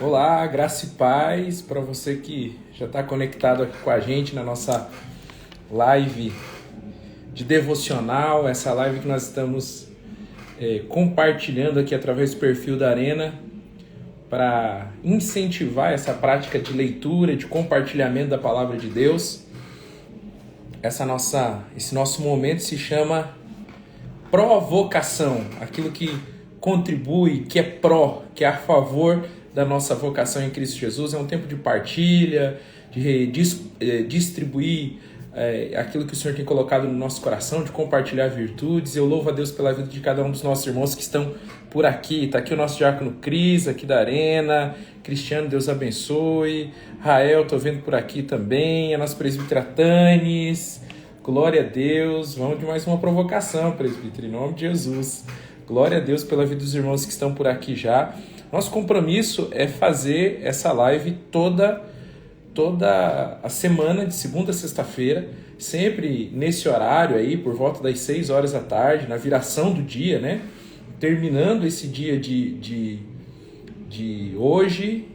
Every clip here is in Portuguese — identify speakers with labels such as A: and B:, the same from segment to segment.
A: Olá, graça e paz para você que já está conectado aqui com a gente na nossa live de devocional, essa live que nós estamos compartilhando aqui através do perfil da Arena para incentivar essa prática de leitura, de compartilhamento da palavra de Deus. Esse nosso momento se chama provocação, aquilo que contribui, que é que é a favor da nossa vocação em Cristo Jesus. É um tempo de partilha, de distribuir aquilo que o Senhor tem colocado no nosso coração, de compartilhar virtudes. Eu louvo a Deus pela vida de cada um dos nossos irmãos que estão por aqui. Está aqui o nosso diácono Cris, aqui da Arena. Cristiano, Deus abençoe. Rael, estou vendo por aqui também. A nossa presbítera Tanis. Glória a Deus. Vamos de mais uma provocação, presbítero, em nome de Jesus. Glória a Deus pela vida dos irmãos que estão por aqui já. Nosso compromisso é fazer essa live toda a semana, de segunda a sexta-feira, sempre nesse horário aí, por volta das 6 horas da tarde, na viração do dia, né? Terminando esse dia de hoje,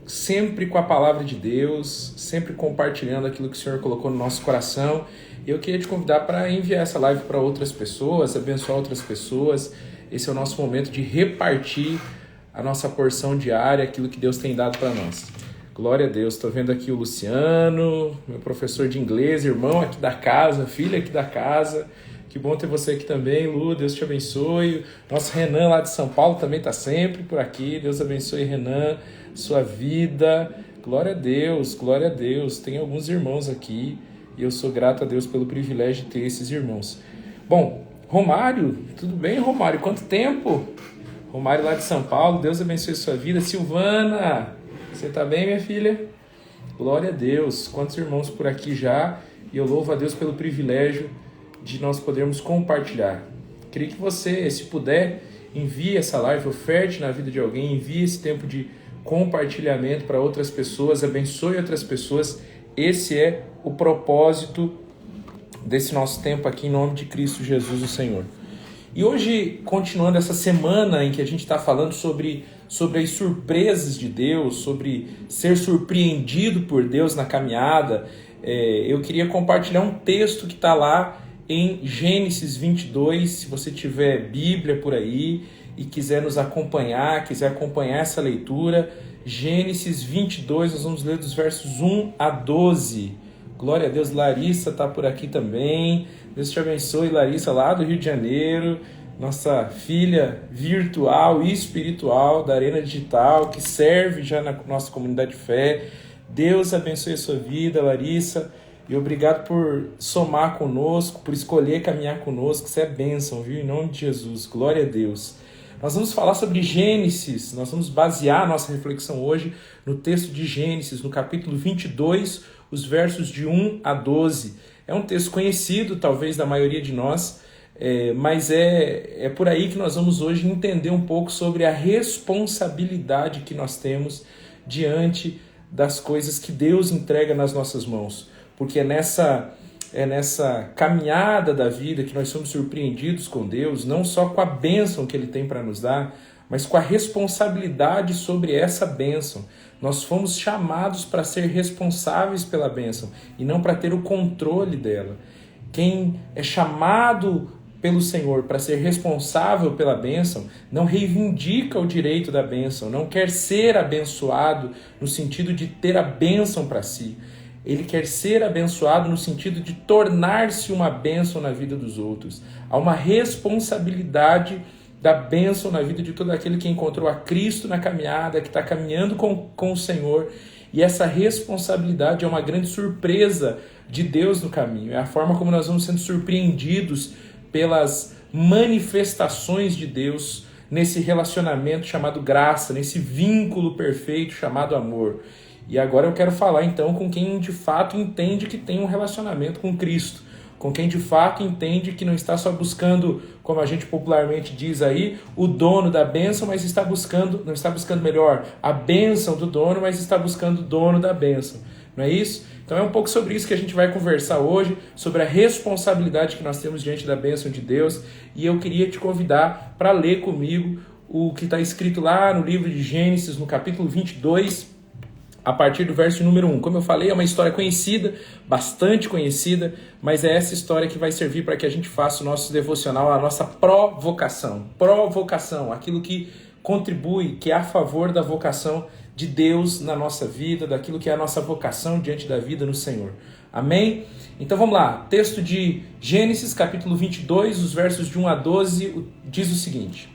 A: sempre com a palavra de Deus, sempre compartilhando aquilo que o Senhor colocou no nosso coração. Eu queria te convidar para enviar essa live para outras pessoas, abençoar outras pessoas. Esse é o nosso momento de repartir a nossa porção diária, aquilo que Deus tem dado para nós. Glória a Deus. Estou vendo aqui o Luciano, meu professor de inglês, irmão aqui da casa, filho aqui da casa. Que bom ter você aqui também, Lu. Deus te abençoe. Nosso Renan lá de São Paulo também está sempre por aqui. Deus abençoe, Renan, sua vida. Glória a Deus, glória a Deus. Tem alguns irmãos aqui e eu sou grato a Deus pelo privilégio de ter esses irmãos. Bom, Romário, tudo bem, Romário? Quanto tempo? Romário lá de São Paulo, Deus abençoe sua vida. Silvana, você tá bem, minha filha? Glória a Deus. Quantos irmãos por aqui já? E eu louvo a Deus pelo privilégio de nós podermos compartilhar. Queria que você, se puder, envie essa live, oferte na vida de alguém, envie esse tempo de compartilhamento para outras pessoas, abençoe outras pessoas. Esse é o propósito desse nosso tempo aqui, em nome de Cristo Jesus, o Senhor. E hoje, continuando essa semana em que a gente está falando sobre as surpresas de Deus, sobre ser surpreendido por Deus na caminhada, eu queria compartilhar um texto que está lá em Gênesis 22. Se você tiver Bíblia por aí e quiser nos acompanhar, quiser acompanhar essa leitura, Gênesis 22, nós vamos ler dos versos 1 a 12. Glória a Deus. Larissa está por aqui também. Deus te abençoe, Larissa, lá do Rio de Janeiro, nossa filha virtual e espiritual da Arena Digital, que serve já na nossa comunidade de fé. Deus abençoe a sua vida, Larissa, e obrigado por somar conosco, por escolher caminhar conosco. Isso é bênção, viu? Em nome de Jesus, glória a Deus. Nós vamos falar sobre Gênesis, nós vamos basear a nossa reflexão hoje no texto de Gênesis, no capítulo 22, os versos de 1 a 12. É um texto conhecido, talvez, da maioria de nós, mas é por aí que nós vamos hoje entender um pouco sobre a responsabilidade que nós temos diante das coisas que Deus entrega nas nossas mãos. Porque é nessa caminhada da vida que nós somos surpreendidos com Deus, não só com a bênção que Ele tem para nos dar, mas com a responsabilidade sobre essa bênção. Nós fomos chamados para ser responsáveis pela bênção e não para ter o controle dela. Quem é chamado pelo Senhor para ser responsável pela bênção não reivindica o direito da bênção, não quer ser abençoado no sentido de ter a bênção para si. Ele quer ser abençoado no sentido de tornar-se uma bênção na vida dos outros. Há uma responsabilidade da bênção na vida de todo aquele que encontrou a Cristo na caminhada, que está caminhando com o Senhor. E essa responsabilidade é uma grande surpresa de Deus no caminho. É a forma como nós vamos sendo surpreendidos pelas manifestações de Deus nesse relacionamento chamado graça, nesse vínculo perfeito chamado amor. E agora eu quero falar então com quem de fato entende que tem um relacionamento com Cristo, com quem de fato entende que não está só buscando, como a gente popularmente diz aí, o dono da bênção, mas não está buscando melhor a bênção do dono, mas está buscando o dono da bênção. Não é isso? Então é um pouco sobre isso que a gente vai conversar hoje, sobre a responsabilidade que nós temos diante da bênção de Deus. E eu queria te convidar para ler comigo o que está escrito lá no livro de Gênesis, no capítulo 22, a partir do verso número 1. Como eu falei, é uma história conhecida, bastante conhecida, mas é essa história que vai servir para que a gente faça o nosso devocional, a nossa provocação. Provocação, aquilo que contribui, que é a favor da vocação de Deus na nossa vida, daquilo que é a nossa vocação diante da vida no Senhor. Amém? Então vamos lá, texto de Gênesis, capítulo 22, os versos de 1 a 12, diz o seguinte: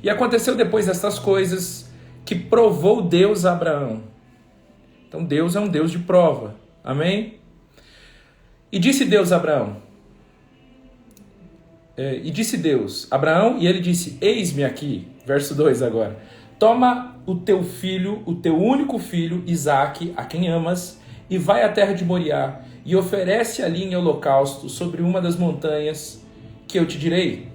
A: E aconteceu depois destas coisas, que provou Deus a Abraão. Então Deus é um Deus de prova. Amém? E disse Deus a Abraão. Abraão, e ele disse, eis-me aqui. Verso 2 agora. Toma o teu filho, o teu único filho, Isaque, a quem amas, e vai à terra de Moriá, e oferece ali em holocausto sobre uma das montanhas que eu te direi.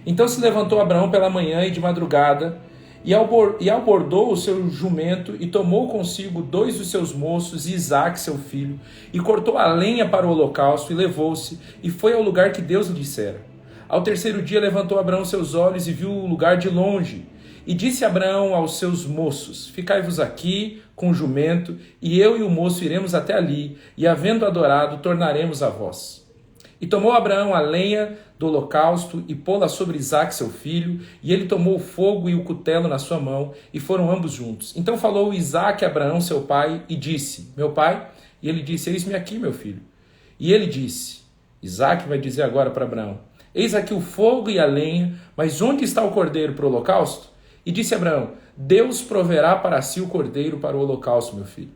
A: Então se levantou Abraão pela manhã e de madrugada, e abordou o seu jumento, e tomou consigo 2 dos seus moços, e Isaque, seu filho, e cortou a lenha para o holocausto, e levou-se, e foi ao lugar que Deus lhe dissera. Ao terceiro dia levantou Abraão seus olhos, e viu o lugar de longe. E disse Abraão aos seus moços, ficai-vos aqui com o jumento, e eu e o moço iremos até ali, e havendo adorado, tornaremos a vós. E tomou Abraão a lenha do holocausto e pô-la sobre Isaque seu filho, e ele tomou o fogo e o cutelo na sua mão, e foram ambos juntos. Então falou Isaque a Abraão seu pai, e disse, meu pai? E ele disse, eis-me aqui, meu filho. E ele disse, Isaque vai dizer agora para Abraão, eis aqui o fogo e a lenha, mas onde está o cordeiro para o holocausto? E disse Abraão, Deus proverá para si o cordeiro para o holocausto, meu filho.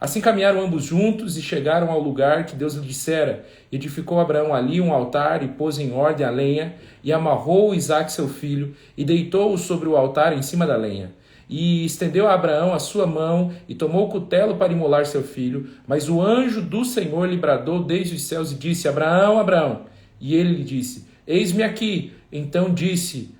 A: Assim caminharam ambos juntos e chegaram ao lugar que Deus lhe dissera. Edificou Abraão ali um altar e pôs em ordem a lenha, e amarrou Isaque seu filho, e deitou-o sobre o altar em cima da lenha. E estendeu a Abraão a sua mão, e tomou o cutelo para imolar seu filho. Mas o anjo do Senhor lhe bradou desde os céus e disse, Abraão, Abraão. E ele lhe disse, eis-me aqui. Então disse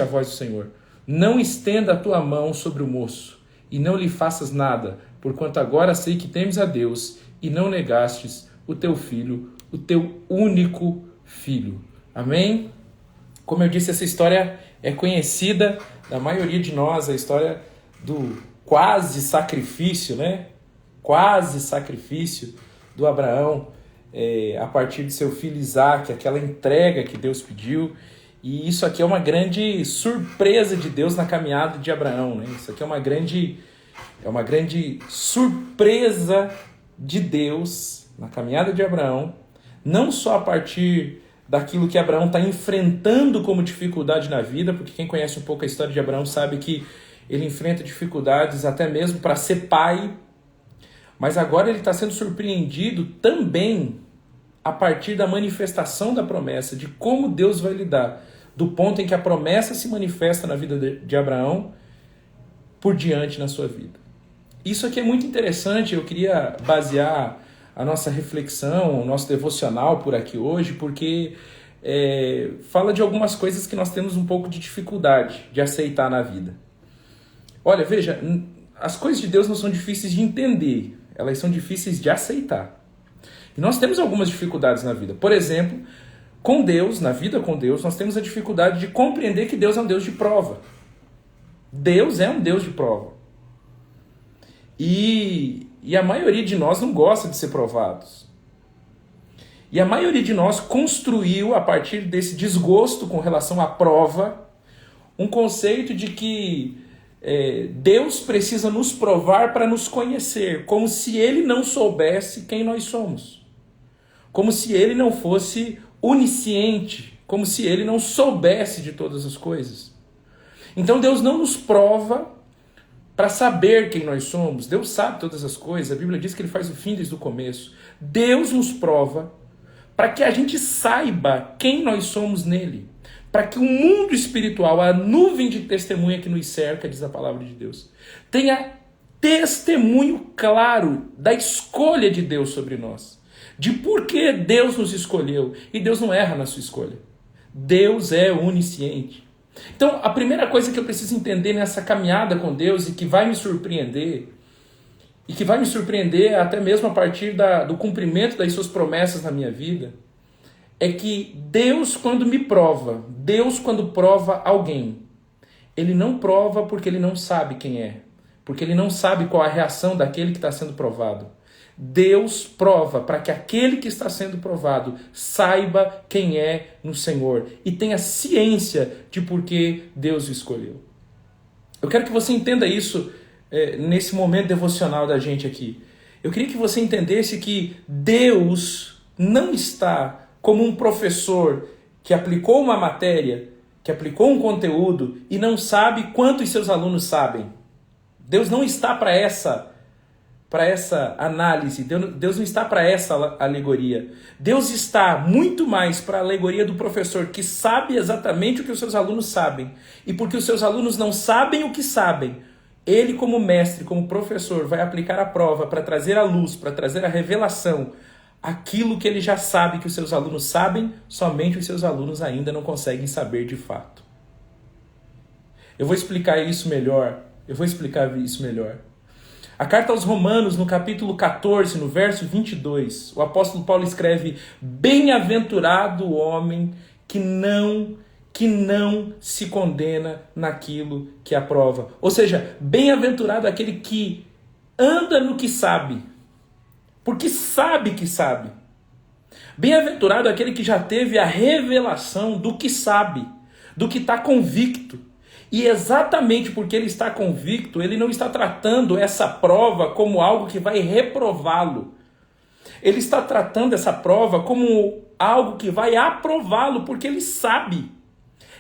A: a voz do Senhor, não estenda a tua mão sobre o moço, e não lhe faças nada, porquanto agora sei que temes a Deus, e não negastes o teu filho, o teu único filho. Amém? Como eu disse, essa história é conhecida da maioria de nós, a história do quase sacrifício, né? Quase sacrifício do Abraão, a partir de seu filho Isaque, aquela entrega que Deus pediu. E isso aqui é uma grande surpresa de Deus na caminhada de Abraão, né? Isso aqui é uma grande surpresa de Deus na caminhada de Abraão, não só a partir daquilo que Abraão está enfrentando como dificuldade na vida, porque quem conhece um pouco a história de Abraão sabe que ele enfrenta dificuldades até mesmo para ser pai, mas agora ele está sendo surpreendido também a partir da manifestação da promessa, de como Deus vai lidar, do ponto em que a promessa se manifesta na vida de Abraão por diante na sua vida. Isso aqui é muito interessante, eu queria basear a nossa reflexão, o nosso devocional por aqui hoje, porque fala de algumas coisas que nós temos um pouco de dificuldade de aceitar na vida. Olha, veja, as coisas de Deus não são difíceis de entender, elas são difíceis de aceitar. E nós temos algumas dificuldades na vida. Por exemplo, com Deus, na vida com Deus, nós temos a dificuldade de compreender que Deus é um Deus de prova. Deus é um Deus de prova. E a maioria de nós não gosta de ser provados. E a maioria de nós construiu, a partir desse desgosto com relação à prova, um conceito de que Deus precisa nos provar para nos conhecer, como se Ele não soubesse quem nós somos. Como se Ele não fosse onisciente, como se Ele não soubesse de todas as coisas. Então Deus não nos prova para saber quem nós somos. Deus sabe todas as coisas. A Bíblia diz que Ele faz o fim desde o começo. Deus nos prova para que a gente saiba quem nós somos nele. Para que o mundo espiritual, a nuvem de testemunha que nos cerca, diz a palavra de Deus, tenha testemunho claro da escolha de Deus sobre nós. De por que Deus nos escolheu. E Deus não erra na sua escolha. Deus é onisciente. Então, a primeira coisa que eu preciso entender nessa caminhada com Deus e que vai me surpreender, até mesmo a partir do cumprimento das suas promessas na minha vida, é que Deus, quando prova alguém, ele não prova porque ele não sabe quem é, porque ele não sabe qual a reação daquele que está sendo provado. Deus prova para que aquele que está sendo provado saiba quem é no Senhor e tenha ciência de por que Deus o escolheu. Eu quero que você entenda isso nesse momento devocional da gente aqui. Eu queria que você entendesse que Deus não está como um professor que aplicou uma matéria, que aplicou um conteúdo e não sabe quantos seus alunos sabem. Deus não está para essa análise, Deus não está para essa alegoria. Deus está muito mais para a alegoria do professor que sabe exatamente o que os seus alunos sabem. E porque os seus alunos não sabem o que sabem, ele como mestre, como professor, vai aplicar a prova para trazer a luz, para trazer a revelação, aquilo que ele já sabe que os seus alunos sabem, somente os seus alunos ainda não conseguem saber de fato. Eu vou explicar isso melhor. A carta aos Romanos, no capítulo 14, no verso 22, o apóstolo Paulo escreve: bem-aventurado o homem que não se condena naquilo que aprova. Ou seja, bem-aventurado aquele que anda no que sabe, porque sabe que sabe. Bem-aventurado aquele que já teve a revelação do que sabe, do que está convicto. E exatamente porque ele está convicto, ele não está tratando essa prova como algo que vai reprová-lo. Ele está tratando essa prova como algo que vai aprová-lo, porque ele sabe.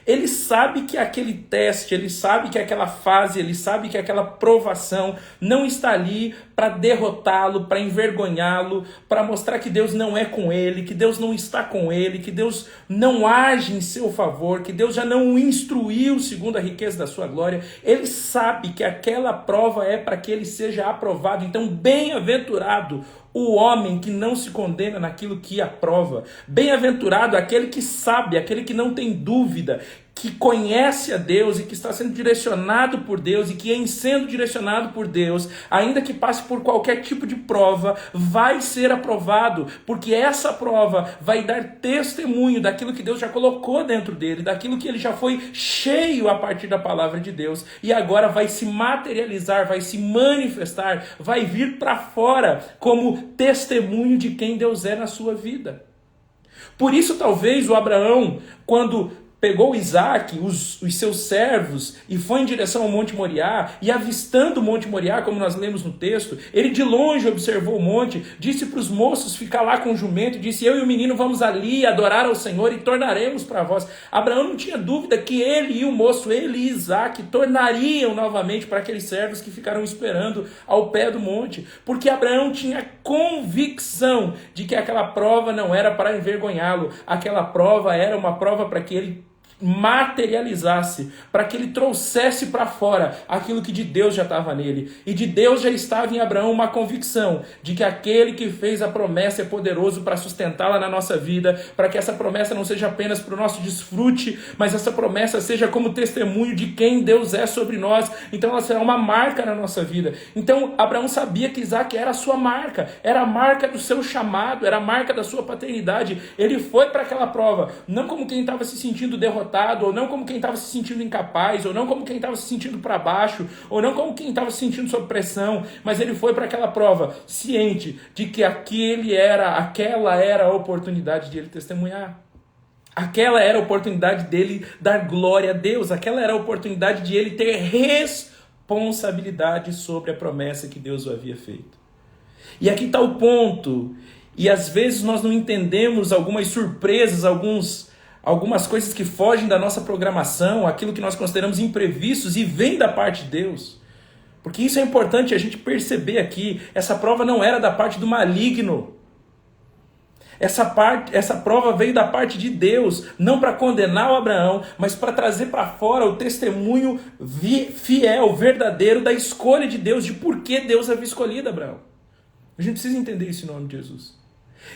A: Ele sabe que aquele teste, ele sabe que aquela fase, ele sabe que aquela provação não está ali para derrotá-lo, para envergonhá-lo, para mostrar que Deus não é com ele, que Deus não está com ele, que Deus não age em seu favor, que Deus já não o instruiu segundo a riqueza da sua glória. Ele sabe que aquela prova é para que ele seja aprovado. Então, bem-aventurado o homem que não se condena naquilo que aprova. Bem-aventurado aquele que sabe, aquele que não tem dúvida, que conhece a Deus e que está sendo direcionado por Deus e que em sendo direcionado por Deus, ainda que passe por qualquer tipo de prova, vai ser aprovado, porque essa prova vai dar testemunho daquilo que Deus já colocou dentro dele, daquilo que ele já foi cheio a partir da palavra de Deus e agora vai se materializar, vai se manifestar, vai vir para fora como testemunho de quem Deus é na sua vida. Por isso talvez o Abraão, quando pegou Isaac, os seus servos, e foi em direção ao Monte Moriá, e avistando o Monte Moriá, como nós lemos no texto, ele de longe observou o monte, disse para os moços ficar lá com o jumento, disse: eu e o menino vamos ali adorar ao Senhor e tornaremos para vós. Abraão não tinha dúvida que ele e o moço, ele e Isaac, tornariam novamente para aqueles servos que ficaram esperando ao pé do monte, porque Abraão tinha convicção de que aquela prova não era para envergonhá-lo, aquela prova era uma prova para que ele materializasse, para que ele trouxesse para fora aquilo que de Deus já estava nele. E de Deus já estava em Abraão uma convicção de que aquele que fez a promessa é poderoso para sustentá-la na nossa vida, para que essa promessa não seja apenas para o nosso desfrute, mas essa promessa seja como testemunho de quem Deus é sobre nós. Então ela será uma marca na nossa vida. Então Abraão sabia que Isaac era a sua marca, era a marca do seu chamado, era a marca da sua paternidade. Ele foi para aquela prova, não como quem estava se sentindo derrotado, ou não como quem estava se sentindo incapaz, ou não como quem estava se sentindo para baixo, ou não como quem estava se sentindo sob pressão, mas ele foi para aquela prova ciente de que aquela era a oportunidade de ele testemunhar. Aquela era a oportunidade dele dar glória a Deus, aquela era a oportunidade de ele ter responsabilidade sobre a promessa que Deus o havia feito. E aqui está o ponto, e às vezes nós não entendemos algumas surpresas, algumas coisas que fogem da nossa programação, aquilo que nós consideramos imprevistos e vem da parte de Deus. Porque isso é importante a gente perceber aqui. Essa prova não era da parte do maligno. Essa prova veio da parte de Deus, não para condenar o Abraão, mas para trazer para fora o testemunho fiel, verdadeiro da escolha de Deus, de por que Deus havia escolhido Abraão. A gente precisa entender isso em nome de Jesus.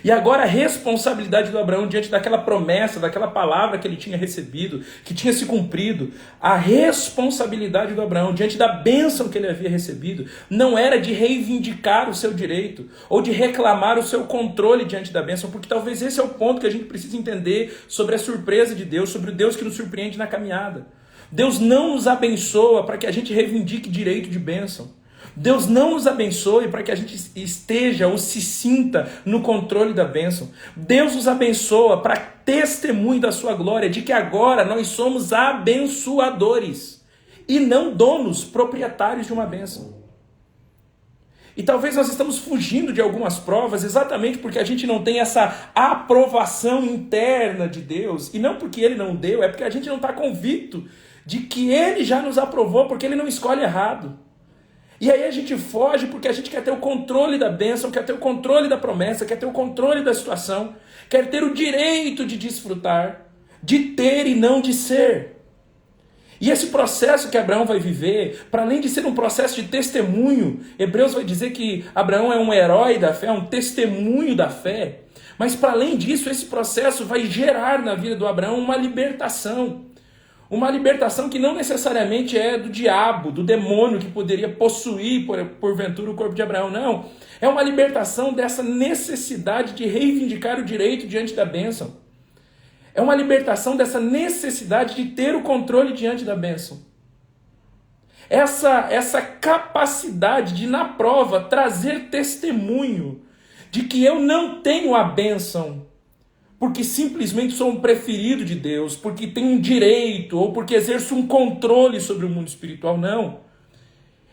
A: E agora a responsabilidade do Abraão diante daquela promessa, daquela palavra que ele tinha recebido, que tinha se cumprido, a responsabilidade do Abraão diante da bênção que ele havia recebido, não era de reivindicar o seu direito, ou de reclamar o seu controle diante da bênção, porque talvez esse é o ponto que a gente precisa entender sobre a surpresa de Deus, sobre o Deus que nos surpreende na caminhada. Deus não nos abençoa para que a gente reivindique direito de bênção. Deus não nos abençoe para que a gente esteja ou se sinta no controle da bênção. Deus nos abençoa para testemunho da sua glória, de que agora nós somos abençoadores e não donos, proprietários de uma bênção. E talvez nós estamos fugindo de algumas provas exatamente porque a gente não tem essa aprovação interna de Deus. E não porque Ele não deu, é porque a gente não está convicto de que Ele já nos aprovou, porque Ele não escolhe errado. E aí a gente foge porque a gente quer ter o controle da bênção, quer ter o controle da promessa, quer ter o controle da situação, quer ter o direito de desfrutar, de ter e não de ser. E esse processo que Abraão vai viver, para além de ser um processo de testemunho, Hebreus vai dizer que Abraão é um herói da fé, um testemunho da fé, mas para além disso, esse processo vai gerar na vida do Abraão uma libertação. Uma libertação que não necessariamente é do diabo, do demônio que poderia possuir, porventura, o corpo de Abraão. Não. É uma libertação dessa necessidade de reivindicar o direito diante da bênção. É uma libertação dessa necessidade de ter o controle diante da bênção. Essa capacidade de, na prova, trazer testemunho de que eu não tenho a bênção porque simplesmente sou um preferido de Deus, porque tenho um direito, ou porque exerço um controle sobre o mundo espiritual. Não.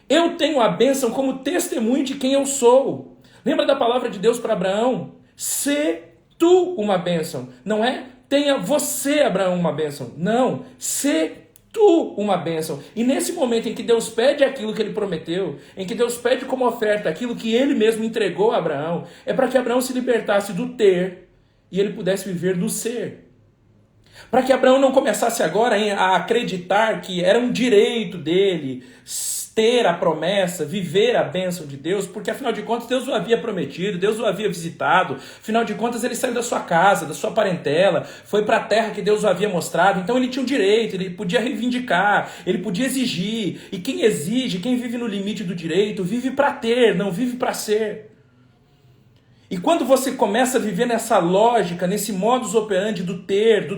A: Eu tenho a bênção como testemunho de quem eu sou. Lembra da palavra de Deus para Abraão? Sê tu uma bênção. Não é tenha você, Abraão, uma bênção. Não. Sê tu uma bênção. E nesse momento em que Deus pede aquilo que ele prometeu, em que Deus pede como oferta aquilo que ele mesmo entregou a Abraão, é para que Abraão se libertasse do ter e ele pudesse viver do ser. Para que Abraão não começasse agora a acreditar que era um direito dele ter a promessa, viver a bênção de Deus, porque afinal de contas Deus o havia prometido, Deus o havia visitado, afinal de contas ele saiu da sua casa, da sua parentela, foi para a terra que Deus o havia mostrado, então ele tinha um direito, ele podia reivindicar, ele podia exigir, e quem exige, quem vive no limite do direito, vive para ter, não vive para ser. E quando você começa a viver nessa lógica, nesse modus operandi do ter,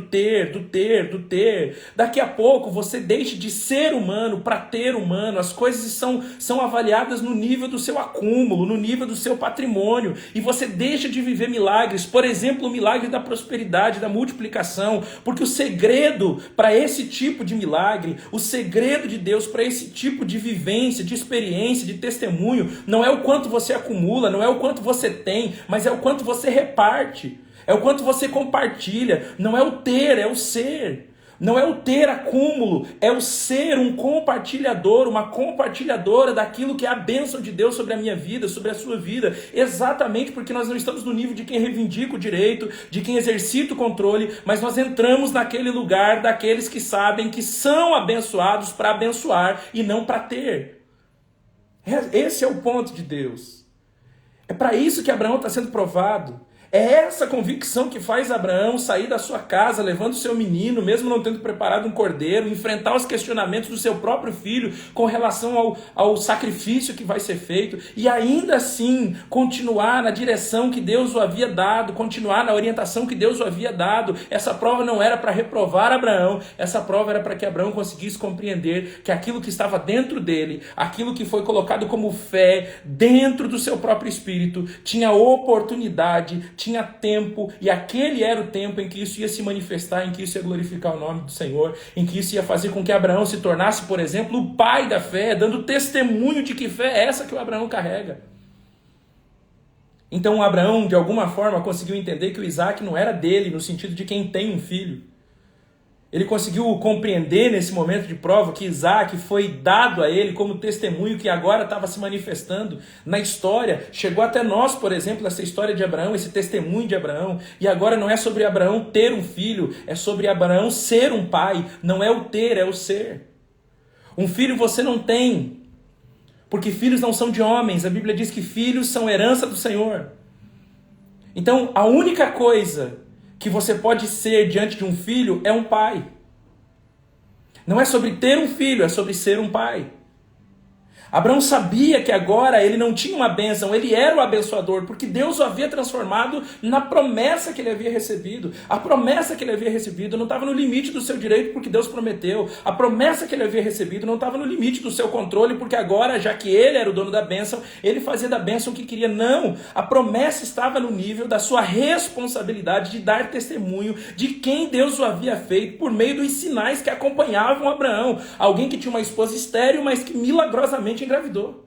A: daqui a pouco você deixa de ser humano para ter humano. As coisas são avaliadas no nível do seu acúmulo, no nível do seu patrimônio. E você deixa de viver milagres. Por exemplo, o milagre da prosperidade, da multiplicação. Porque o segredo para esse tipo de milagre, o segredo de Deus para esse tipo de vivência, de experiência, de testemunho, não é o quanto você acumula, não é o quanto você tem, mas é o quanto você reparte, é o quanto você compartilha. Não é o ter, é o ser. Não é o ter acúmulo, é o ser um compartilhador, uma compartilhadora daquilo que é a bênção de Deus sobre a minha vida, sobre a sua vida. Exatamente porque nós não estamos no nível de quem reivindica o direito, de quem exercita o controle, mas nós entramos naquele lugar daqueles que sabem que são abençoados para abençoar e não para ter. Esse é o ponto de Deus. É para isso que Abraão está sendo provado. É essa convicção que faz Abraão sair da sua casa, levando o seu menino, mesmo não tendo preparado um cordeiro, enfrentar os questionamentos do seu próprio filho com relação ao sacrifício que vai ser feito, e ainda assim continuar na direção que Deus o havia dado, continuar na orientação que Deus o havia dado. Essa prova não era para reprovar Abraão, essa prova era para que Abraão conseguisse compreender que aquilo que estava dentro dele, aquilo que foi colocado como fé dentro do seu próprio espírito, tinha oportunidade, tinha tempo, e aquele era o tempo em que isso ia se manifestar, em que isso ia glorificar o nome do Senhor, em que isso ia fazer com que Abraão se tornasse, por exemplo, o pai da fé, dando testemunho de que fé é essa que o Abraão carrega. Então Abraão, de alguma forma, conseguiu entender que o Isaac não era dele, no sentido de quem tem um filho. Ele conseguiu compreender nesse momento de prova que Isaac foi dado a ele como testemunho que agora estava se manifestando na história. Chegou até nós, por exemplo, essa história de Abraão, esse testemunho de Abraão. E agora não é sobre Abraão ter um filho, é sobre Abraão ser um pai. Não é o ter, é o ser. Um filho você não tem, porque filhos não são de homens. A Bíblia diz que filhos são herança do Senhor. Então, a única coisa que você pode ser diante de um filho é um pai. Não é sobre ter um filho, é sobre ser um pai. Abraão sabia que agora ele não tinha uma bênção, ele era o abençoador, porque Deus o havia transformado na promessa que ele havia recebido. A promessa que ele havia recebido não estava no limite do seu direito, porque Deus prometeu. A promessa que ele havia recebido não estava no limite do seu controle, porque agora, já que ele era o dono da bênção, ele fazia da bênção o que queria. Não, a promessa estava no nível da sua responsabilidade de dar testemunho de quem Deus o havia feito por meio dos sinais que acompanhavam Abraão. Alguém que tinha uma esposa estéril, mas que milagrosamente engravidou.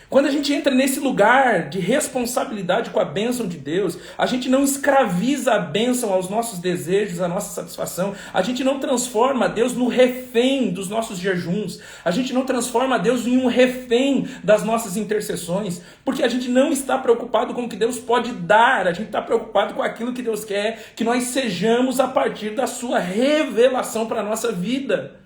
A: Quando a gente entra nesse lugar de responsabilidade com a bênção de Deus, a gente não escraviza a bênção aos nossos desejos, à nossa satisfação. A gente não transforma Deus no refém dos nossos jejuns. A gente não transforma Deus em um refém das nossas intercessões, porque a gente não está preocupado com o que Deus pode dar. A gente está preocupado com aquilo que Deus quer que nós sejamos a partir da sua revelação para a nossa vida.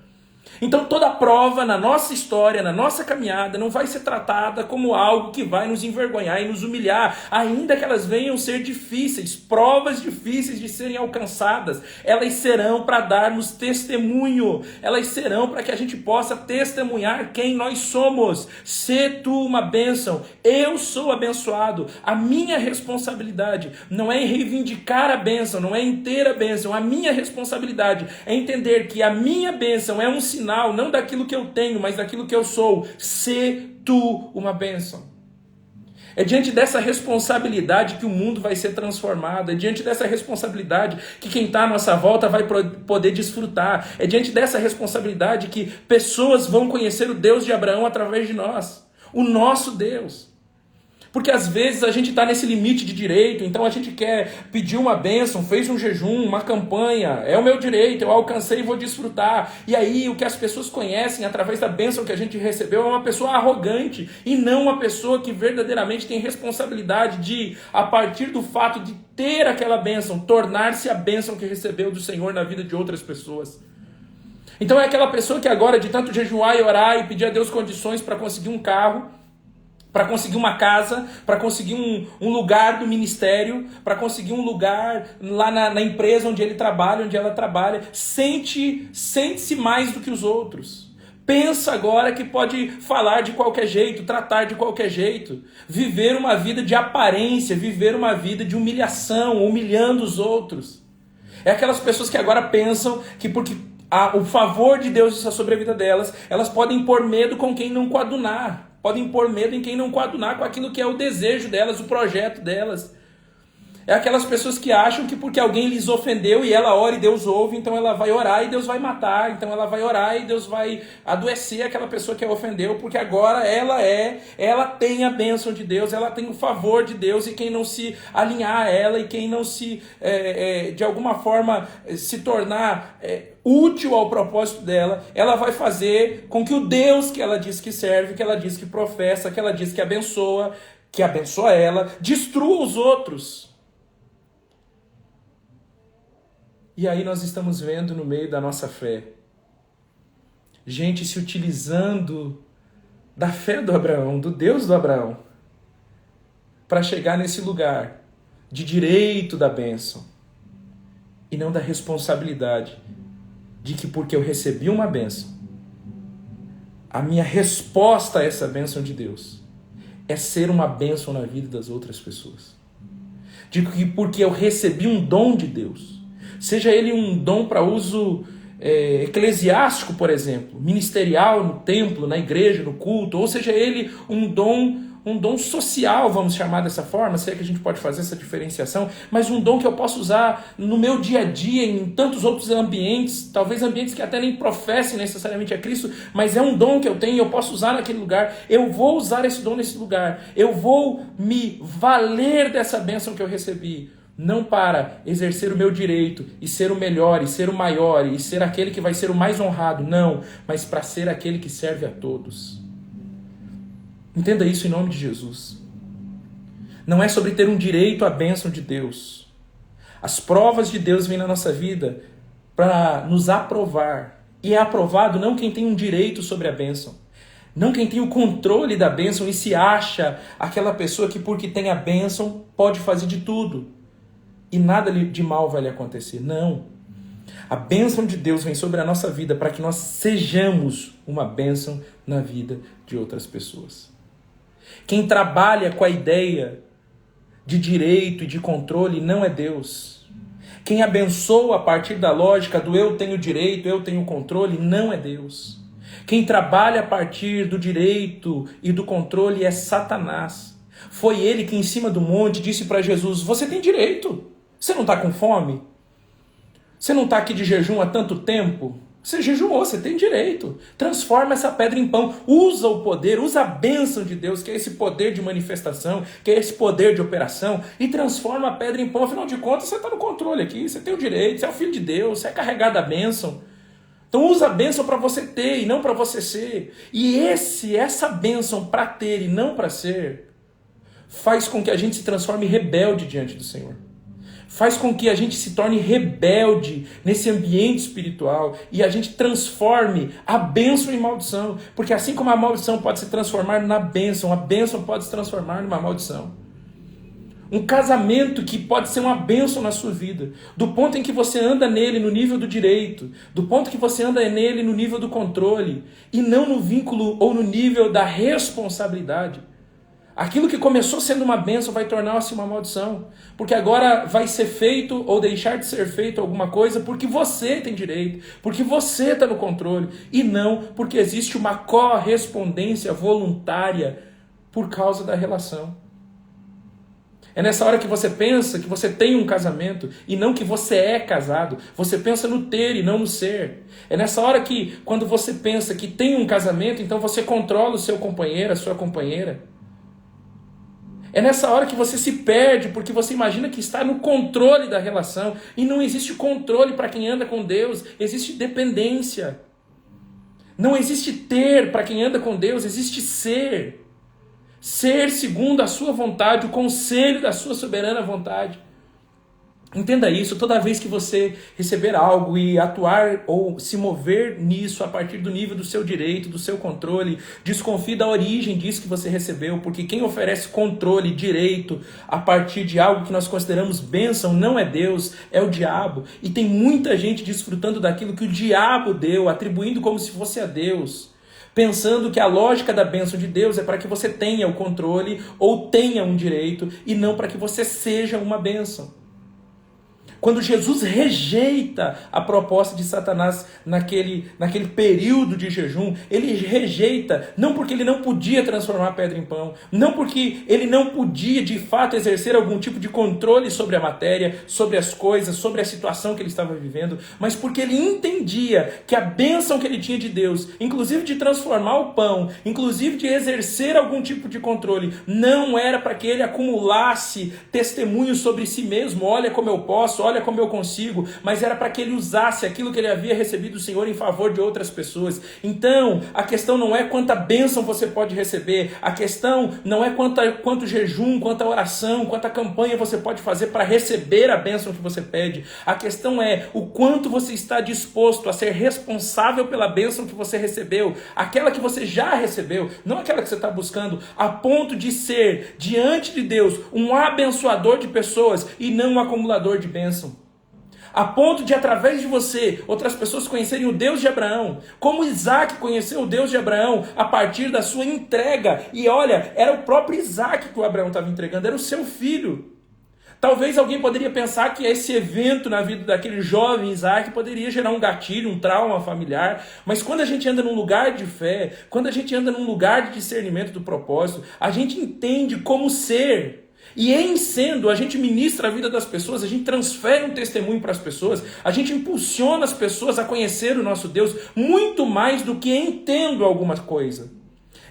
A: Então toda prova na nossa história, na nossa caminhada, não vai ser tratada como algo que vai nos envergonhar e nos humilhar, ainda que elas venham ser difíceis, provas difíceis de serem alcançadas. Elas serão para darmos testemunho, elas serão para que a gente possa testemunhar quem nós somos. Sê tu uma bênção, eu sou abençoado. A minha responsabilidade não é em reivindicar a bênção, não é em ter a bênção. A minha responsabilidade é entender que a minha bênção é um sinal, não daquilo que eu tenho, mas daquilo que eu sou. Sê tu uma bênção. É diante dessa responsabilidade que o mundo vai ser transformado. É diante dessa responsabilidade que quem está à nossa volta vai poder desfrutar. É diante dessa responsabilidade que pessoas vão conhecer o Deus de Abraão através de nós. O nosso Deus. Porque às vezes a gente está nesse limite de direito, então a gente quer pedir uma bênção, fez um jejum, uma campanha, é o meu direito, eu alcancei e vou desfrutar. E aí o que as pessoas conhecem através da bênção que a gente recebeu é uma pessoa arrogante e não uma pessoa que verdadeiramente tem responsabilidade de, a partir do fato de ter aquela bênção, tornar-se a bênção que recebeu do Senhor na vida de outras pessoas. Então é aquela pessoa que agora, de tanto jejuar e orar e pedir a Deus condições para conseguir um carro, para conseguir uma casa, para conseguir um lugar do ministério, para conseguir um lugar lá na empresa onde ele trabalha, onde ela trabalha, sente-se mais do que os outros. Pensa agora que pode falar de qualquer jeito, tratar de qualquer jeito, viver uma vida de aparência, viver uma vida de humilhação, humilhando os outros. É aquelas pessoas que agora pensam que porque o favor de Deus está sobre a vida delas, elas podem pôr medo com quem não coadunar. Podem pôr medo em quem não coadunar com aquilo que é o desejo delas, o projeto delas. É aquelas pessoas que acham que porque alguém lhes ofendeu e ela ora e Deus ouve, então ela vai orar e Deus vai matar, então ela vai orar e Deus vai adoecer aquela pessoa que a ofendeu, porque agora ela tem a bênção de Deus, ela tem o favor de Deus, e quem não se alinhar a ela e quem não se, de alguma forma, se tornar útil ao propósito dela, ela vai fazer com que o Deus que ela diz que serve, que ela diz que professa, que ela diz que abençoa ela, destrua os outros. E aí nós estamos vendo no meio da nossa fé, gente se utilizando da fé do Abraão, do Deus do Abraão, para chegar nesse lugar de direito da bênção e não da responsabilidade de que porque eu recebi uma bênção, a minha resposta a essa bênção de Deus é ser uma bênção na vida das outras pessoas. De que porque eu recebi um dom de Deus, seja ele um dom para uso eclesiástico, por exemplo, ministerial no templo, na igreja, no culto, ou seja ele um dom social, vamos chamar dessa forma, sei que a gente pode fazer essa diferenciação, mas um dom que eu posso usar no meu dia a dia, em tantos outros ambientes, talvez ambientes que até nem professem necessariamente a Cristo, mas é um dom que eu tenho e eu posso usar naquele lugar. Eu vou usar esse dom nesse lugar, eu vou me valer dessa bênção que eu recebi, não para exercer o meu direito e ser o melhor, e ser o maior, e ser aquele que vai ser o mais honrado, não, mas para ser aquele que serve a todos. Entenda isso em nome de Jesus. Não é sobre ter um direito à bênção de Deus. As provas de Deus vêm na nossa vida para nos aprovar. E é aprovado não quem tem um direito sobre a bênção, Não quem tem o controle da bênção e se acha aquela pessoa que, porque tem a bênção, pode fazer de tudo e nada de mal vai lhe acontecer. Não. A bênção de Deus vem sobre a nossa vida para que nós sejamos uma bênção na vida de outras pessoas. Quem trabalha com a ideia de direito e de controle não é Deus. Quem abençoa a partir da lógica do eu tenho direito, eu tenho controle, não é Deus. Quem trabalha a partir do direito e do controle é Satanás. Foi ele que em cima do monte disse para Jesus, você tem direito, você não está com fome? Você não está aqui de jejum há tanto tempo? Você jejuou, você tem direito. Transforma essa pedra em pão. Usa o poder, usa a bênção de Deus, que é esse poder de manifestação, que é esse poder de operação, e transforma a pedra em pão. Afinal de contas, você está no controle aqui, você tem o direito, você é o filho de Deus, você é carregado da bênção. Então usa a bênção para você ter e não para você ser. E essa bênção para ter e não para ser, faz com que a gente se transforme rebelde diante do Senhor. Faz com que a gente se torne rebelde nesse ambiente espiritual e a gente transforme a bênção em maldição. Porque assim como a maldição pode se transformar na bênção, a bênção pode se transformar numa maldição. Um casamento que pode ser uma bênção na sua vida, do ponto em que você anda nele no nível do direito, do ponto que você anda nele no nível do controle, e não no vínculo ou no nível da responsabilidade. Aquilo que começou sendo uma bênção vai tornar-se uma maldição, porque agora vai ser feito ou deixar de ser feito alguma coisa porque você tem direito, porque você está no controle, e não porque existe uma correspondência voluntária por causa da relação. É nessa hora que você pensa que você tem um casamento e não que você é casado. Você pensa no ter e não no ser. É nessa hora que, quando você pensa que tem um casamento, então você controla o seu companheiro, a sua companheira. É nessa hora que você se perde, porque você imagina que está no controle da relação. E não existe controle para quem anda com Deus, existe dependência. Não existe ter para quem anda com Deus, existe ser. Ser segundo a sua vontade, o conselho da sua soberana vontade. Entenda isso, toda vez que você receber algo e atuar ou se mover nisso a partir do nível do seu direito, do seu controle, desconfie da origem disso que você recebeu, porque quem oferece controle, direito, a partir de algo que nós consideramos bênção, não é Deus, é o diabo. E tem muita gente desfrutando daquilo que o diabo deu, atribuindo como se fosse a Deus, pensando que a lógica da bênção de Deus é para que você tenha o controle ou tenha um direito, e não para que você seja uma bênção. Quando Jesus rejeita a proposta de Satanás naquele período de jejum, ele rejeita não porque ele não podia transformar a pedra em pão, não porque ele não podia de fato exercer algum tipo de controle sobre a matéria, sobre as coisas, sobre a situação que ele estava vivendo, mas porque ele entendia que a bênção que ele tinha de Deus, inclusive de transformar o pão, inclusive de exercer algum tipo de controle, não era para que ele acumulasse testemunhos sobre si mesmo, olha como eu posso, olha como eu consigo, mas era para que ele usasse aquilo que ele havia recebido do Senhor em favor de outras pessoas. Então, a questão não é quanta bênção você pode receber, a questão não é quanto jejum, quanta oração, quanta campanha você pode fazer para receber a bênção que você pede. A questão é o quanto você está disposto a ser responsável pela bênção que você recebeu, aquela que você já recebeu, não aquela que você está buscando, a ponto de ser, diante de Deus, um abençoador de pessoas e não um acumulador de bênção. A ponto de, através de você, outras pessoas conhecerem o Deus de Abraão, como Isaac conheceu o Deus de Abraão a partir da sua entrega. E olha, era o próprio Isaac que o Abraão estava entregando, era o seu filho. Talvez alguém poderia pensar que esse evento na vida daquele jovem Isaac poderia gerar um gatilho, um trauma familiar, mas quando a gente anda num lugar de fé, quando a gente anda num lugar de discernimento do propósito, a gente entende como ser. E em sendo, a gente ministra a vida das pessoas, a gente transfere um testemunho para as pessoas, a gente impulsiona as pessoas a conhecer o nosso Deus muito mais do que entendo alguma coisa.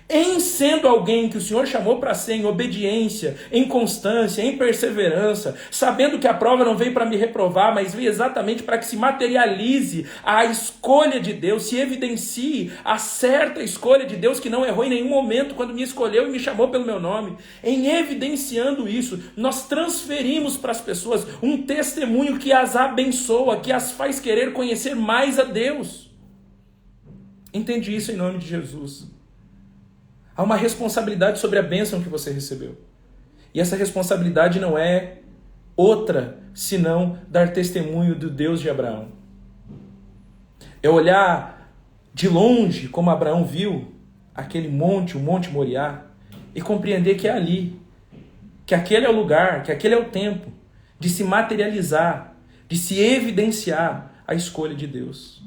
A: Em sendo alguém que o Senhor chamou para ser em obediência, em constância, em perseverança, sabendo que a prova não veio para me reprovar, mas veio exatamente para que se materialize a escolha de Deus, se evidencie a certa escolha de Deus que não errou em nenhum momento quando me escolheu e me chamou pelo meu nome. Em evidenciando isso, nós transferimos para as pessoas um testemunho que as abençoa, que as faz querer conhecer mais a Deus. Entende isso em nome de Jesus. Há uma responsabilidade sobre a bênção que você recebeu. E essa responsabilidade não é outra senão dar testemunho do Deus de Abraão. É olhar de longe, como Abraão viu aquele monte, o Monte Moriá, e compreender que é ali, que aquele é o lugar, que aquele é o tempo de se materializar, de se evidenciar a escolha de Deus.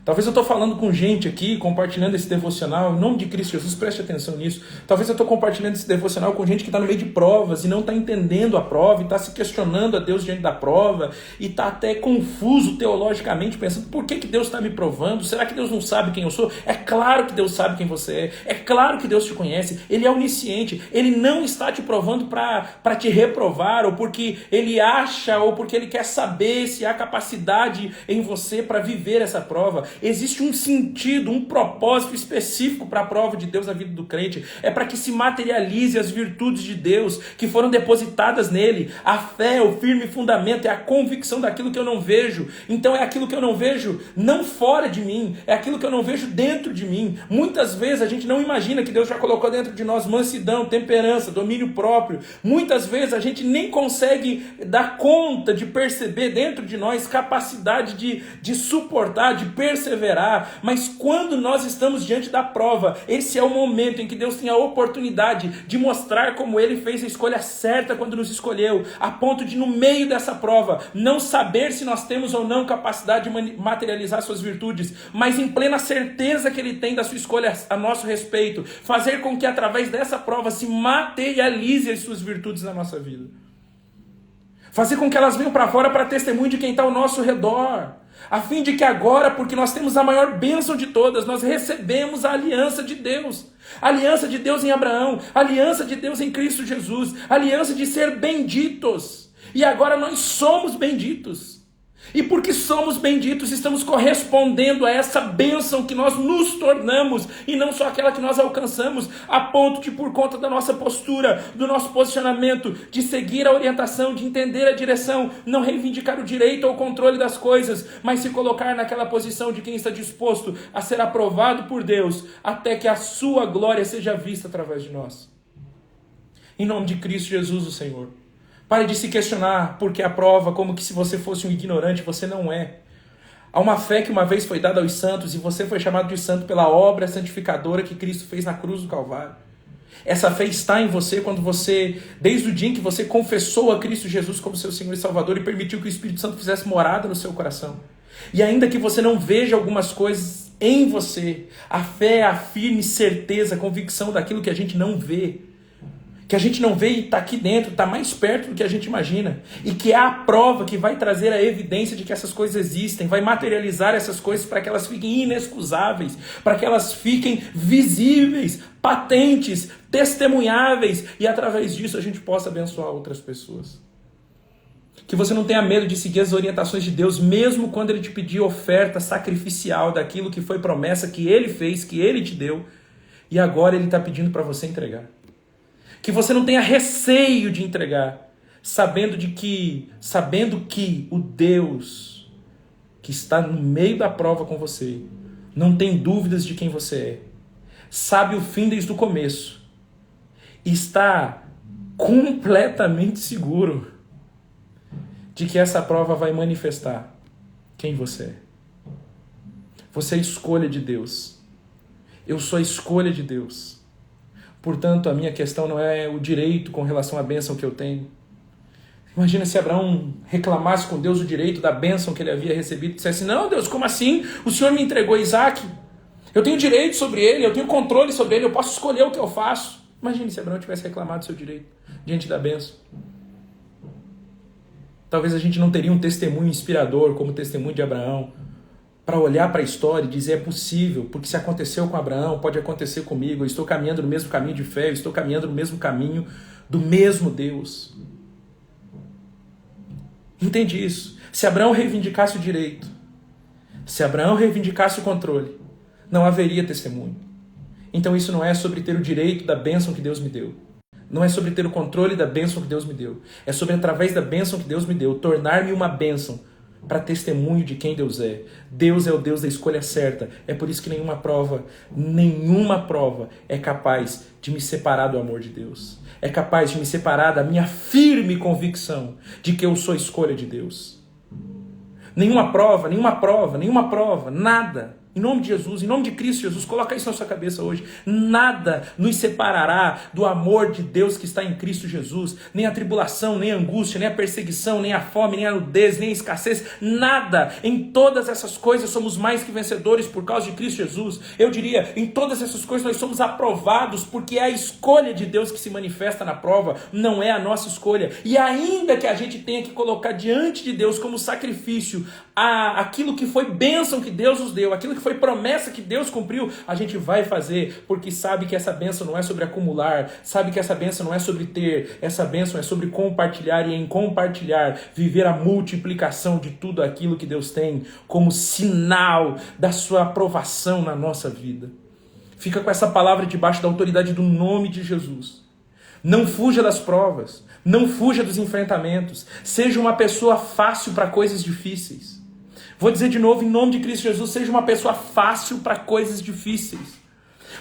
A: Talvez eu estou falando com gente aqui, compartilhando esse devocional, em nome de Cristo Jesus, preste atenção nisso. Talvez eu estou compartilhando esse devocional com gente que está no meio de provas e não está entendendo a prova, e está se questionando a Deus diante da prova, e está até confuso teologicamente, pensando, por que Deus está me provando? Será que Deus não sabe quem eu sou? É claro que Deus sabe quem você é claro que Deus te conhece, Ele é onisciente, Ele não está te provando para te reprovar, ou porque Ele acha, ou porque Ele quer saber se há capacidade em você para viver essa prova. Existe um sentido, um propósito específico para a prova de Deus na vida do crente. É para que se materialize as virtudes de Deus que foram depositadas nele. A fé, o firme fundamento, é a convicção daquilo que eu não vejo. Então é aquilo que eu não vejo não fora de mim, é aquilo que eu não vejo dentro de mim. Muitas vezes a gente não imagina que Deus já colocou dentro de nós mansidão, temperança, domínio próprio. Muitas vezes a gente nem consegue dar conta de perceber dentro de nós capacidade de suportar, de perseverar, mas quando nós estamos diante da prova, esse é o momento em que Deus tem a oportunidade de mostrar como Ele fez a escolha certa quando nos escolheu, a ponto de no meio dessa prova, não saber se nós temos ou não capacidade de materializar suas virtudes, mas em plena certeza que Ele tem da sua escolha a nosso respeito, fazer com que através dessa prova se materialize as suas virtudes na nossa vida. Fazer com que elas venham para fora para testemunho de quem está ao nosso redor. A fim de que agora, porque nós temos a maior bênção de todas, nós recebemos a aliança de Deus. A aliança de Deus em Abraão, a aliança de Deus em Cristo Jesus, a aliança de ser benditos. E agora nós somos benditos. E porque somos benditos, estamos correspondendo a essa bênção que nós nos tornamos, e não só aquela que nós alcançamos, a ponto de, por conta da nossa postura, do nosso posicionamento, de seguir a orientação, de entender a direção, não reivindicar o direito ou o controle das coisas, mas se colocar naquela posição de quem está disposto a ser aprovado por Deus, até que a sua glória seja vista através de nós. Em nome de Cristo Jesus, o Senhor. Pare de se questionar porque a prova, como que se você fosse um ignorante, você não é. Há uma fé que uma vez foi dada aos santos e você foi chamado de santo pela obra santificadora que Cristo fez na cruz do Calvário. Essa fé está em você quando você, desde o dia em que você confessou a Cristo Jesus como seu Senhor e Salvador e permitiu que o Espírito Santo fizesse morada no seu coração. E ainda que você não veja algumas coisas em você, a fé é a firme certeza, a convicção daquilo que a gente não vê. Que a gente não vê e está aqui dentro, está mais perto do que a gente imagina. E que é a prova que vai trazer a evidência de que essas coisas existem, vai materializar essas coisas para que elas fiquem inexcusáveis, para que elas fiquem visíveis, patentes, testemunháveis, e através disso a gente possa abençoar outras pessoas. Que você não tenha medo de seguir as orientações de Deus, mesmo quando Ele te pedir oferta sacrificial daquilo que foi promessa que Ele fez, que Ele te deu, e agora Ele está pedindo para você entregar. Que você não tenha receio de entregar, sabendo que o Deus que está no meio da prova com você, não tem dúvidas de quem você é, sabe o fim desde o começo, e está completamente seguro de que essa prova vai manifestar quem você é. Você é a escolha de Deus. Eu sou a escolha de Deus. Portanto, a minha questão não é o direito com relação à bênção que eu tenho. Imagina se Abraão reclamasse com Deus o direito da bênção que ele havia recebido e dissesse, não, Deus, como assim? O Senhor me entregou Isaac. Eu tenho direito sobre ele, eu tenho controle sobre ele, eu posso escolher o que eu faço. Imagine se Abraão tivesse reclamado do seu direito diante da bênção. Talvez a gente não teria um testemunho inspirador como o testemunho de Abraão, para olhar para a história e dizer é possível, porque se aconteceu com Abraão, pode acontecer comigo, eu estou caminhando no mesmo caminho de fé, eu estou caminhando no mesmo caminho do mesmo Deus. Entende isso? Se Abraão reivindicasse o direito, se Abraão reivindicasse o controle, não haveria testemunho. Então isso não é sobre ter o direito da bênção que Deus me deu. Não é sobre ter o controle da bênção que Deus me deu. É sobre, através da bênção que Deus me deu, tornar-me uma bênção para testemunho de quem Deus é. Deus é o Deus da escolha certa. É por isso que nenhuma prova é capaz de me separar do amor de Deus. É capaz de me separar da minha firme convicção de que eu sou escolha de Deus. Nenhuma prova, nada. Em nome de Jesus, em nome de Cristo Jesus, coloca isso na sua cabeça hoje. Nada nos separará do amor de Deus que está em Cristo Jesus. Nem a tribulação, nem a angústia, nem a perseguição, nem a fome, nem a nudez, nem a escassez. Nada. Em todas essas coisas somos mais que vencedores por causa de Cristo Jesus. Eu diria, em todas essas coisas nós somos aprovados porque é a escolha de Deus que se manifesta na prova, não é a nossa escolha. E ainda que a gente tenha que colocar diante de Deus como sacrifício aquilo que foi bênção que Deus nos deu, aquilo que foi promessa que Deus cumpriu, a gente vai fazer, porque sabe que essa bênção não é sobre acumular, sabe que essa bênção não é sobre ter, essa bênção é sobre compartilhar, e em compartilhar, viver a multiplicação de tudo aquilo que Deus tem como sinal da sua aprovação na nossa vida. Fica com essa palavra debaixo da autoridade do nome de Jesus. Não fuja das provas, não fuja dos enfrentamentos, seja uma pessoa fácil para coisas difíceis. Vou dizer de novo, em nome de Cristo Jesus, seja uma pessoa fácil para coisas difíceis.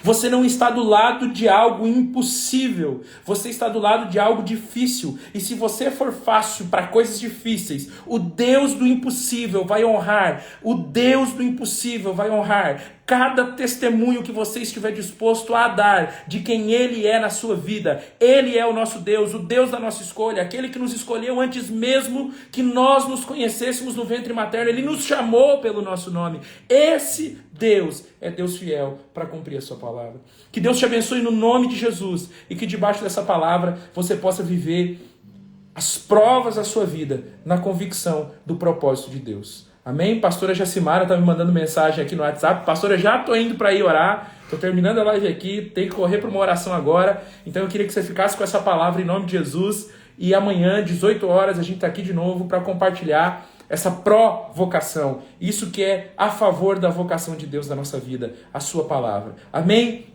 A: Você não está do lado de algo impossível, você está do lado de algo difícil. E se você for fácil para coisas difíceis, o Deus do impossível vai honrar, cada testemunho que você estiver disposto a dar de quem Ele é na sua vida. Ele é o nosso Deus, o Deus da nossa escolha, aquele que nos escolheu antes mesmo que nós nos conhecêssemos no ventre materno. Ele nos chamou pelo nosso nome. Esse Deus é Deus fiel para cumprir a sua palavra. Que Deus te abençoe no nome de Jesus e que debaixo dessa palavra você possa viver as provas da sua vida na convicção do propósito de Deus. Amém? Pastora Jacimara está me mandando mensagem aqui no WhatsApp. Pastora, já estou indo para ir orar. Estou terminando a live aqui. Tenho que correr para uma oração agora. Então eu queria que você ficasse com essa palavra em nome de Jesus. E amanhã, 18 horas, a gente está aqui de novo para compartilhar essa provocação. Isso que é a favor da vocação de Deus na nossa vida. A sua palavra. Amém?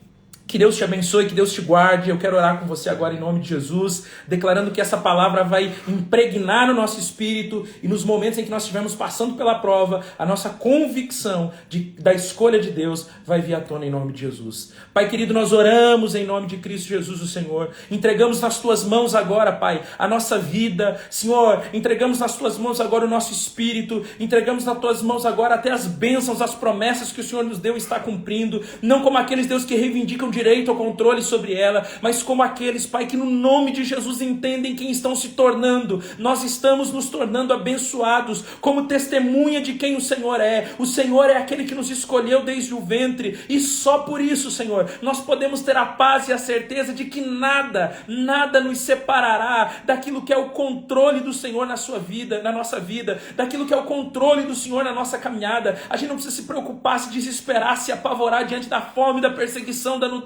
A: Que Deus te abençoe, que Deus te guarde. Eu quero orar com você agora em nome de Jesus, declarando que essa palavra vai impregnar o nosso espírito e nos momentos em que nós estivermos passando pela prova, a nossa convicção da escolha de Deus vai vir à tona em nome de Jesus. Pai querido, nós oramos em nome de Cristo Jesus, o Senhor. Entregamos nas tuas mãos agora, Pai, a nossa vida. Senhor, entregamos nas tuas mãos agora o nosso espírito. Entregamos nas tuas mãos agora até as bênçãos, as promessas que o Senhor nos deu e está cumprindo. Não como aqueles, Deus, que reivindicam direito ao controle sobre ela, mas como aqueles, Pai, que no nome de Jesus entendem quem estão se tornando. Nós estamos nos tornando abençoados como testemunha de quem o Senhor é. O Senhor é aquele que nos escolheu desde o ventre e só por isso, Senhor, nós podemos ter a paz e a certeza de que nada nos separará daquilo que é o controle do Senhor na sua vida, na nossa vida, daquilo que é o controle do Senhor na nossa caminhada. A gente não precisa se preocupar, se desesperar, se apavorar diante da fome, da perseguição, da nudez,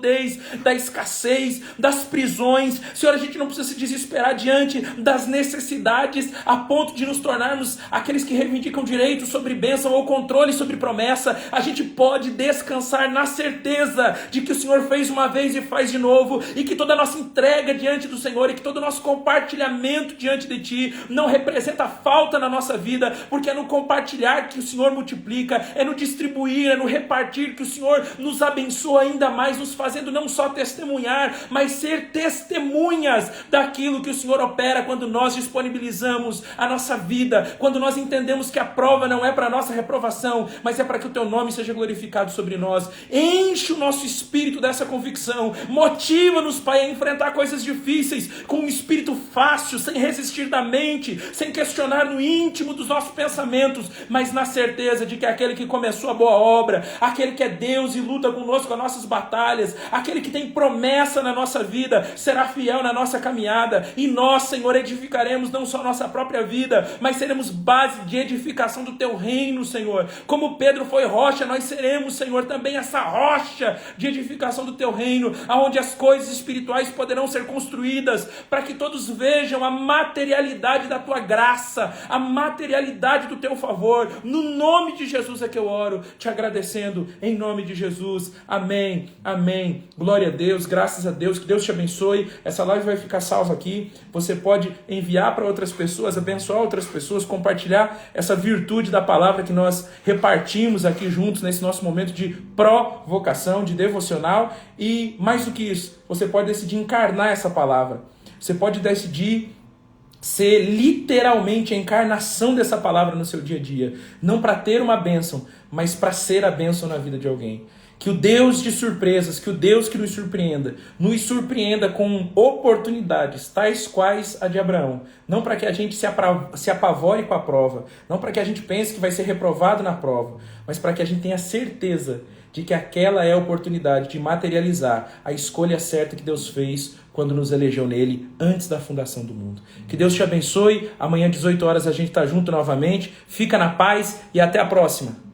A: da escassez, das prisões. Senhor, a gente não precisa se desesperar diante das necessidades a ponto de nos tornarmos aqueles que reivindicam direito sobre bênção ou controle sobre promessa. A gente pode descansar na certeza de que o Senhor fez uma vez e faz de novo, e que toda a nossa entrega diante do Senhor e que todo o nosso compartilhamento diante de Ti não representa falta na nossa vida, porque é no compartilhar que o Senhor multiplica, é no distribuir, é no repartir que o Senhor nos abençoa ainda mais, nos fazendo não só testemunhar, mas ser testemunhas daquilo que o Senhor opera quando nós disponibilizamos a nossa vida, quando nós entendemos que a prova não é para a nossa reprovação, mas é para que o Teu nome seja glorificado sobre nós. Enche o nosso espírito dessa convicção, motiva-nos, Pai, a enfrentar coisas difíceis com um espírito fácil, sem resistir da mente, sem questionar no íntimo dos nossos pensamentos, mas na certeza de que aquele que começou a boa obra, aquele que é Deus e luta conosco as nossas batalhas, aquele que tem promessa na nossa vida, será fiel na nossa caminhada, e nós, Senhor, edificaremos não só a nossa própria vida, mas seremos base de edificação do Teu reino, Senhor. Como Pedro foi rocha, nós seremos, Senhor, também essa rocha de edificação do Teu reino, onde as coisas espirituais poderão ser construídas, para que todos vejam a materialidade da Tua graça, a materialidade do Teu favor. No nome de Jesus é que eu oro, te agradecendo, em nome de Jesus. Amém, amém Amém. Glória a Deus, graças a Deus, que Deus te abençoe. Essa live vai ficar salva aqui. Você pode enviar para outras pessoas, abençoar outras pessoas, compartilhar essa virtude da palavra que nós repartimos aqui juntos nesse nosso momento de provocação, de devocional. E mais do que isso, você pode decidir encarnar essa palavra. Você pode decidir ser literalmente a encarnação dessa palavra no seu dia a dia. Não para ter uma bênção, mas para ser a bênção na vida de alguém. Que o Deus de surpresas, que o Deus que nos surpreenda com oportunidades, tais quais a de Abraão. Não para que a gente se apavore com a prova, não para que a gente pense que vai ser reprovado na prova, mas para que a gente tenha certeza de que aquela é a oportunidade de materializar a escolha certa que Deus fez quando nos elegeu nele antes da fundação do mundo. Que Deus te abençoe. Amanhã, 18 horas, a gente está junto novamente. Fica na paz e até a próxima.